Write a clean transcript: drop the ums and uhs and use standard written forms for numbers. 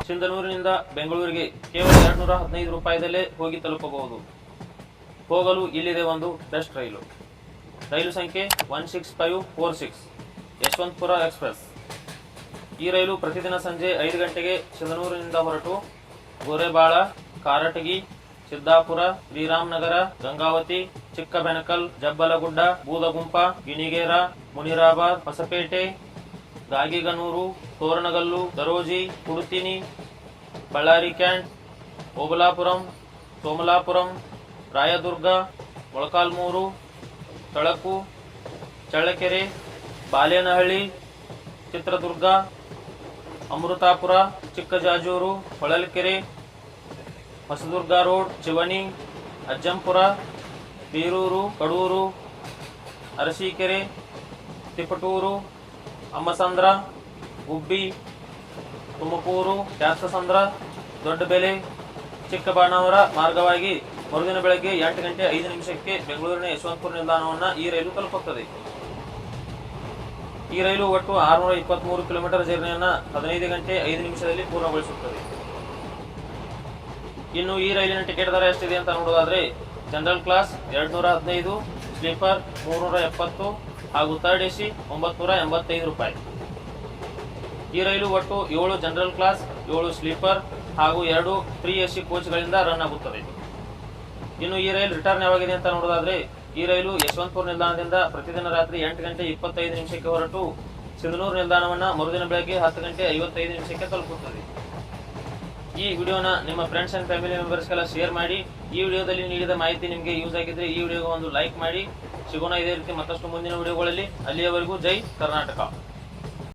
ಸಿಂಧನೂರಿನಿಂದ ಬೆಂಗಳೂರಿಗೆ ಕೇವಲ 215 ರೂಪಾಯಿದಲ್ಲೇ ಹೋಗಿ ತಲುಪಬಹುದು. ಹೋಗಲು ಇಲ್ಲಿದೆ ಒಂದು ಬೆಸ್ಟ್ ರೈಲು. ರೈಲು ಸಂಖ್ಯೆ 16546 ಯಶವಂತಪುರ ಎಕ್ಸ್ಪ್ರೆಸ್. ಈ ರೈಲು ಪ್ರತಿದಿನ ಸಂಜೆ 5 ಗಂಟೆಗೆ ಸಿಂಧನೂರಿನಿಂದ ಹೊರಟು ಗೋರೆಬಾಳ, ಕಾರಟಗಿ, ಸಿದ್ದಾಪುರ, ಶ್ರೀರಾಮನಗರ, ಗಂಗಾವತಿ, ಚಿಕ್ಕಬೆನಕಲ್, ಜಬ್ಬಲಗುಡ್ಡ, ಬೂದಗುಂಪ, ಗಿಣಿಗೇರ, ಮುನಿರಾಬಾದ್, ಹೊಸಪೇಟೆ, ಗಾಗಿಗನೂರು, ತೋರಣಗಲ್ಲು, ದರೋಜಿ, ಕುಡುತಿನಿ, ಬಳ್ಳಾರಿ ಕ್ಯಾಂಟ್, ಓಬಲಾಪುರಂ, ಸೋಮಲಾಪುರಂ, ರಾಯದುರ್ಗ, ಮೊಳಕಾಲ್ಮೂರು, ತಳಕು, ಚಳ್ಳಕೆರೆ, ಬಾಲೇನಹಳ್ಳಿ, ಚಿತ್ರದುರ್ಗ, ಅಮೃತಾಪುರ, ಚಿಕ್ಕಜಾಜೂರು, ಹೊಳಲ್ಕೆರೆ, ಹೊಸದುರ್ಗ ರೋಡ್, ಚಿವಣಿ, ಅಜ್ಜಂಪುರ, ಬೀರೂರು, ಕಡೂರು, ಅರಸೀಕೆರೆ, ತಿಪಟೂರು, ಅಮ್ಮಸಂದ್ರ, ಗುಬ್ಬಿ, ತುಮಕೂರು, ಕ್ಯಾತ್ಸಂದ್ರ, ದೊಡ್ಡಬೆಲೆ, ಚಿಕ್ಕಬಾಣಾವರ ಮಾರ್ಗವಾಗಿ ಮರುದಿನ ಬೆಳಗ್ಗೆ 8 ಗಂಟೆ 5 ನಿಮಿಷಕ್ಕೆ ಬೆಂಗಳೂರಿನ ಯಶವಂತಪುರ ನಿಲ್ದಾಣವನ್ನು ಈ ರೈಲು ತಲುಪುತ್ತದೆ. ಈ ರೈಲು ಒಟ್ಟು 623 ಕಿಲೋಮೀಟರ್ ಜರ್ನಿಯನ್ನು 15 ಗಂಟೆ 5 ನಿಮಿಷದಲ್ಲಿ ಪೂರ್ಣಗೊಳಿಸುತ್ತದೆ. ಇನ್ನು ಈ ರೈಲಿನ ಟಿಕೆಟ್ ದರ ಎಷ್ಟಿದೆ ಅಂತ ನೋಡೋದಾದ್ರೆ, ಜನರಲ್ ಕ್ಲಾಸ್ 215, ಸ್ಲೀಪರ್ 370 ಹಾಗೂ ಥರ್ಡ್ ಎಸಿ 985 ರೂಪಾಯಿ. ಈ ರೈಲು ಒಟ್ಟು 7 ಜನರಲ್ ಕ್ಲಾಸ್, 7 ಸ್ಲೀಪರ್ ಹಾಗೂ 2 3 ಎಸಿ ಕೋಚ್ಗಳಿಂದ ರನ್ ಆಗುತ್ತದೆ. ಇನ್ನು ಈ ರೈಲು ರಿಟರ್ನ್ ಯಾವಾಗಿದೆ ಅಂತ ನೋಡೋದಾದ್ರೆ, ಈ ರೈಲು ಯಶವಂತಪುರ ನಿಲ್ದಾಣದಿಂದ ಪ್ರತಿದಿನ ರಾತ್ರಿ 8 ಗಂಟೆ 25 ನಿಮಿಷಕ್ಕೆ ಹೊರಟು ಸಿಂಧನೂರು ನಿಲ್ದಾಣವನ್ನು ಮರುದಿನ ಬೆಳಗ್ಗೆ 10 ಗಂಟೆ 55 ನಿಮಿಷಕ್ಕೆ ತಲುಪುತ್ತದೆ. ಈ ವಿಡಿಯೋನ ನಿಮ್ಮ ಫ್ರೆಂಡ್ಸ್ ಅಂಡ್ ಫ್ಯಾಮಿಲಿ ಮೆಂಬರ್ಸ್ಗೆಲ್ಲ ಶೇರ್ ಮಾಡಿ. ಈ ವಿಡಿಯೋದಲ್ಲಿ ನೀಡಿದ ಮಾಹಿತಿ ನಿಮಗೆ ಯೂಸ್ ಆಗಿದ್ರೆ ಈ ವಿಡಿಯೋಗೆ ಒಂದು ಲೈಕ್ ಮಾಡಿ. ಸಿಗೋಣ ಇದೇ ರೀತಿ ಮತ್ತಷ್ಟು ಮುಂದಿನ ವಿಡಿಯೋಗಳಲ್ಲಿ. ಅಲ್ಲಿಯವರೆಗೂ ಜೈ ಕರ್ನಾಟಕ.